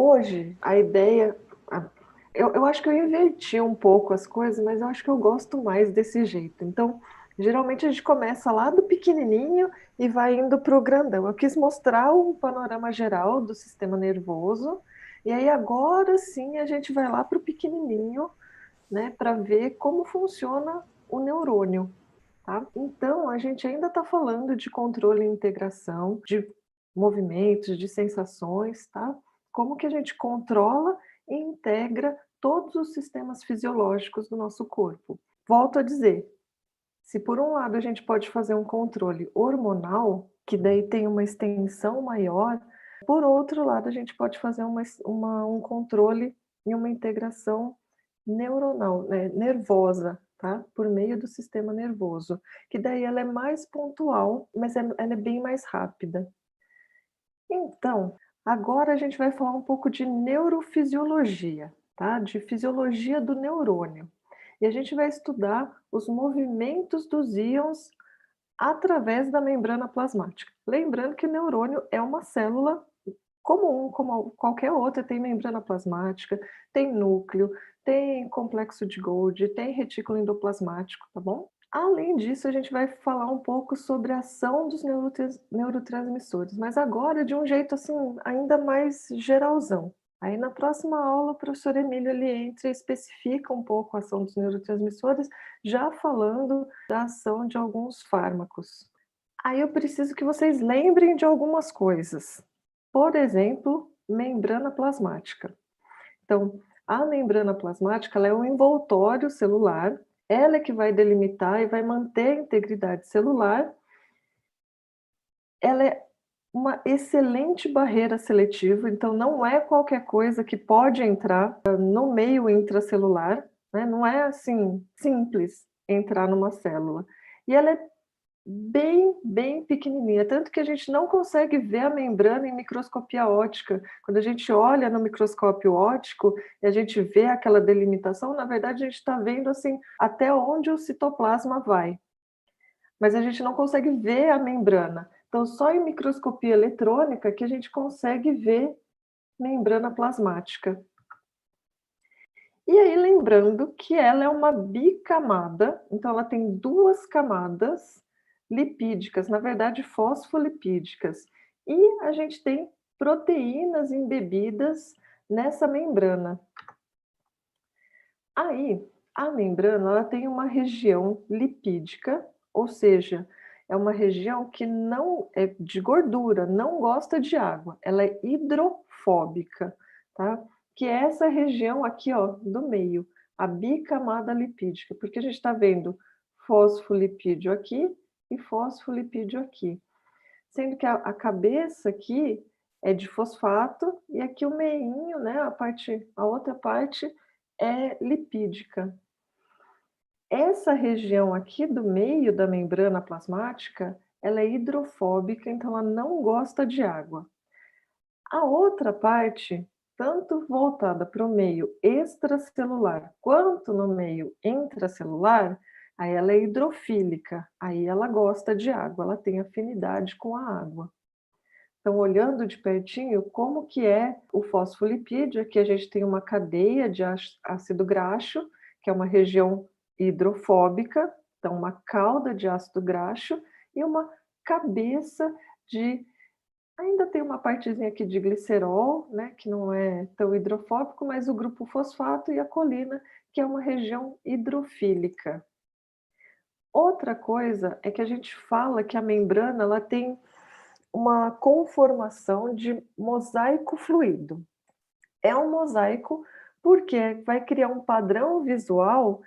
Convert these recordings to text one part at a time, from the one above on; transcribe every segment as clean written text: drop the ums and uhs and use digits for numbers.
hoje, a ideia... Eu acho que eu inverti um pouco as coisas, mas eu acho que eu gosto mais desse jeito. Então, geralmente a gente começa lá do pequenininho e vai indo para o grandão. Eu quis mostrar um panorama geral do sistema nervoso, e aí agora sim a gente vai lá para o pequenininho, né, para ver como funciona o neurônio, tá? Então, a gente ainda está falando de controle e integração, de movimentos, de sensações, tá? Como que a gente controla e integra todos os sistemas fisiológicos do nosso corpo. Volto a dizer, se por um lado a gente pode fazer um controle hormonal, que daí tem uma extensão maior, por outro lado a gente pode fazer um controle e uma integração neuronal, né, nervosa, tá? Por meio do sistema nervoso, que daí ela é mais pontual, mas ela é bem mais rápida. Então, agora a gente vai falar um pouco de neurofisiologia, tá? De fisiologia do neurônio. E a gente vai estudar os movimentos dos íons através da membrana plasmática. Lembrando que o neurônio é uma célula comum, como qualquer outra, tem membrana plasmática, tem núcleo, tem complexo de Golgi, tem retículo endoplasmático, tá bom? Além disso, a gente vai falar um pouco sobre a ação dos neurotransmissores, mas agora de um jeito assim ainda mais geralzão. Aí na próxima aula o professor Emílio ele entra e especifica um pouco a ação dos neurotransmissores, já falando da ação de alguns fármacos. Aí eu preciso que vocês lembrem de algumas coisas. Por exemplo, membrana plasmática. Então, a membrana plasmática ela é um envoltório celular, ela é que vai delimitar e vai manter a integridade celular. Ela é uma excelente barreira seletiva, então não é qualquer coisa que pode entrar no meio intracelular, né? Não é assim simples entrar numa célula. E ela é bem pequenininha, tanto que a gente não consegue ver a membrana em microscopia óptica. Quando a gente olha no microscópio óptico e a gente vê aquela delimitação, na verdade a gente está vendo assim até onde o citoplasma vai, mas a gente não consegue ver a membrana. Então, só em microscopia eletrônica que a gente consegue ver membrana plasmática. E aí, lembrando que ela é uma bicamada, então ela tem duas camadas lipídicas, na verdade fosfolipídicas. E a gente tem proteínas embebidas nessa membrana. Aí, a membrana ela tem uma região lipídica, ou seja, é uma região que não é de gordura, não gosta de água, ela é hidrofóbica, tá? Que é essa região aqui, ó, do meio, a bicamada lipídica, porque a gente está vendo fosfolipídio aqui e fosfolipídio aqui, sendo que a cabeça aqui é de fosfato e aqui o meinho, né, a outra parte é lipídica. Essa região aqui do meio da membrana plasmática, ela é hidrofóbica, então ela não gosta de água. A outra parte, tanto voltada para o meio extracelular quanto no meio intracelular, aí ela é hidrofílica, aí ela gosta de água, ela tem afinidade com a água. Então, olhando de pertinho, como que é o fosfolipídio? Aqui a gente tem uma cadeia de ácido graxo, que é uma região hidrofóbica, então uma cauda de ácido graxo e uma cabeça de... Ainda tem uma partezinha aqui de glicerol, né, que não é tão hidrofóbico, mas o grupo fosfato e a colina, que é uma região hidrofílica. Outra coisa é que a gente fala que a membrana ela tem uma conformação de mosaico fluido. É um mosaico porque vai criar um padrão visual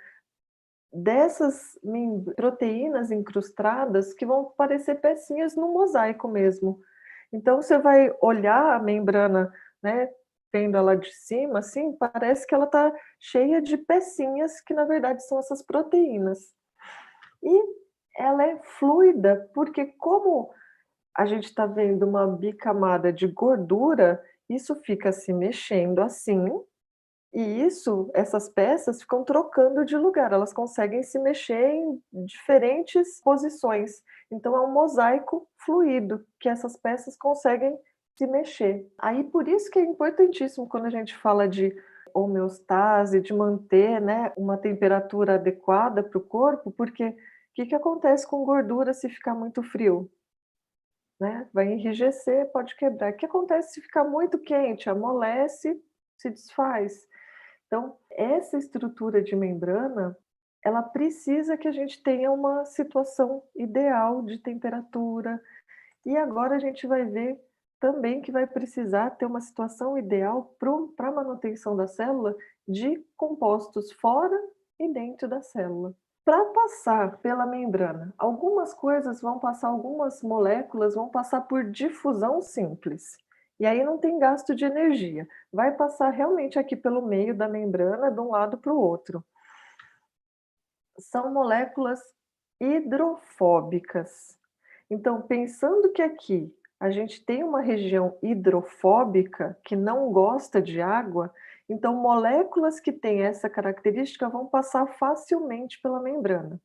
dessas proteínas incrustadas que vão parecer pecinhas no mosaico mesmo. Então você vai olhar a membrana, né, vendo ela de cima, assim, parece que ela está cheia de pecinhas que na verdade são essas proteínas. E ela é fluida porque como a gente está vendo uma bicamada de gordura, isso fica se mexendo assim, e essas peças ficam trocando de lugar, elas conseguem se mexer em diferentes posições. Então é um mosaico fluido, que essas peças conseguem se mexer. Aí por isso que é importantíssimo quando a gente fala de homeostase, de manter, né, uma temperatura adequada para o corpo, porque o que que acontece com gordura se ficar muito frio? Né? Vai enrijecer, pode quebrar. O que acontece se ficar muito quente? Amolece, se desfaz. Então, essa estrutura de membrana, ela precisa que a gente tenha uma situação ideal de temperatura. E agora a gente vai ver também que vai precisar ter uma situação ideal para a manutenção da célula de compostos fora e dentro da célula. Para passar pela membrana, algumas coisas vão passar, algumas moléculas vão passar por difusão simples. E aí não tem gasto de energia. Vai passar realmente aqui pelo meio da membrana, de um lado para o outro. São moléculas hidrofóbicas. Então, pensando que aqui a gente tem uma região hidrofóbica que não gosta de água, então moléculas que têm essa característica vão passar facilmente pela membrana.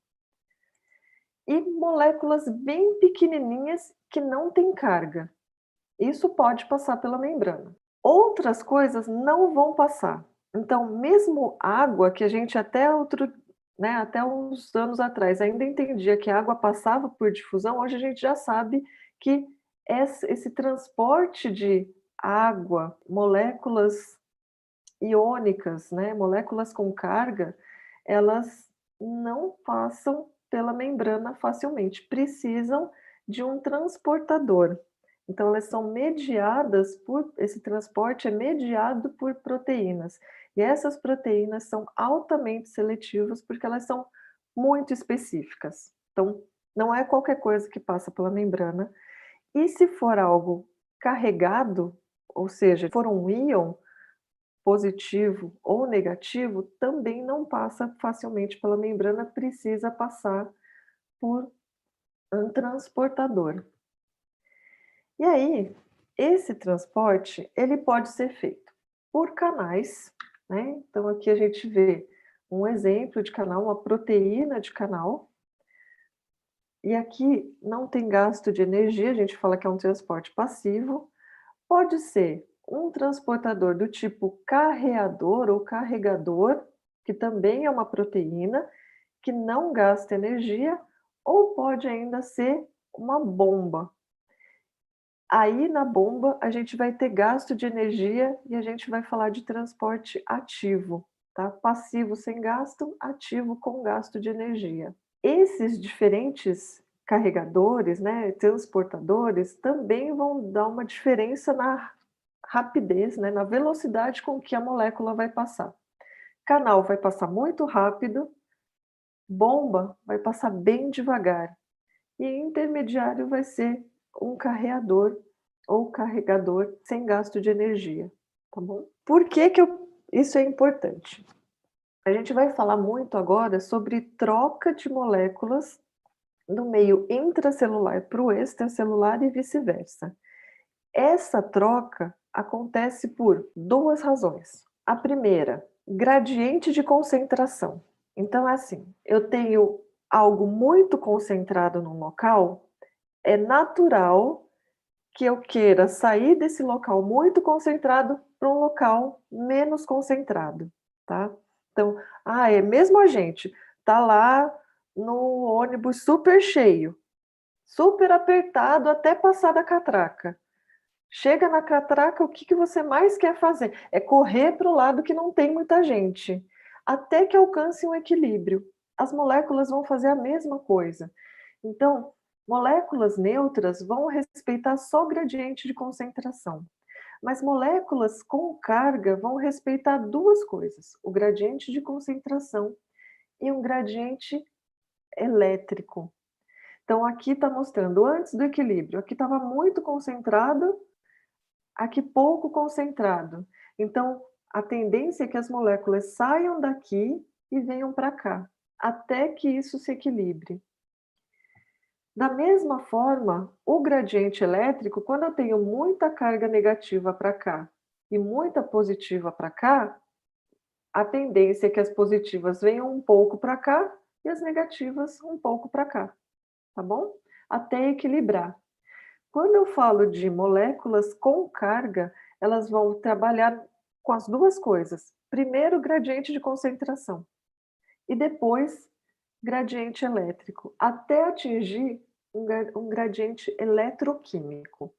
E moléculas bem pequenininhas que não têm carga. Isso pode passar pela membrana. Outras coisas não vão passar. Então, mesmo água, que a gente até uns anos atrás ainda entendia que a água passava por difusão, hoje a gente já sabe que esse transporte de água, moléculas iônicas, né, moléculas com carga, elas não passam pela membrana facilmente, precisam de um transportador. Então elas são mediadas esse transporte é mediado por proteínas. E essas proteínas são altamente seletivas porque elas são muito específicas. Então, não é qualquer coisa que passa pela membrana. E se for algo carregado, ou seja, for um íon, positivo ou negativo, também não passa facilmente pela membrana, precisa passar por um transportador. E aí, esse transporte, ele pode ser feito por canais, né? Então aqui a gente vê um exemplo de canal, uma proteína de canal. E aqui não tem gasto de energia, a gente fala que é um transporte passivo. Pode ser um transportador do tipo carreador ou carregador, que também é uma proteína, que não gasta energia, ou pode ainda ser uma bomba. Aí na bomba a gente vai ter gasto de energia e a gente vai falar de transporte ativo, tá? Passivo sem gasto, ativo com gasto de energia. Esses diferentes carregadores, né, transportadores, também vão dar uma diferença na rapidez, né, na velocidade com que a molécula vai passar. Canal vai passar muito rápido, bomba vai passar bem devagar, e intermediário vai ser um carreador ou carregador sem gasto de energia, tá bom? Por que que isso é importante? A gente vai falar muito agora sobre troca de moléculas do meio intracelular para o extracelular e vice-versa. Essa troca acontece por duas razões. A primeira, gradiente de concentração. Então, é assim, eu tenho algo muito concentrado num local, é natural que eu queira sair desse local muito concentrado para um local menos concentrado, tá? Então, é mesmo a gente tá lá no ônibus super cheio, super apertado até passar da catraca. Chega na catraca, o que que você mais quer fazer? É correr para o lado que não tem muita gente, até que alcance um equilíbrio. As moléculas vão fazer a mesma coisa. Então, moléculas neutras vão respeitar só o gradiente de concentração, mas moléculas com carga vão respeitar duas coisas: o gradiente de concentração e um gradiente elétrico. Então, aqui está mostrando antes do equilíbrio, aqui estava muito concentrado, aqui pouco concentrado. Então, a tendência é que as moléculas saiam daqui e venham para cá, até que isso se equilibre. Da mesma forma, o gradiente elétrico, quando eu tenho muita carga negativa para cá e muita positiva para cá, a tendência é que as positivas venham um pouco para cá e as negativas um pouco para cá, tá bom? Até equilibrar. Quando eu falo de moléculas com carga, elas vão trabalhar com as 2 coisas. Primeiro, gradiente de concentração e depois gradiente elétrico, até atingir um gradiente eletroquímico.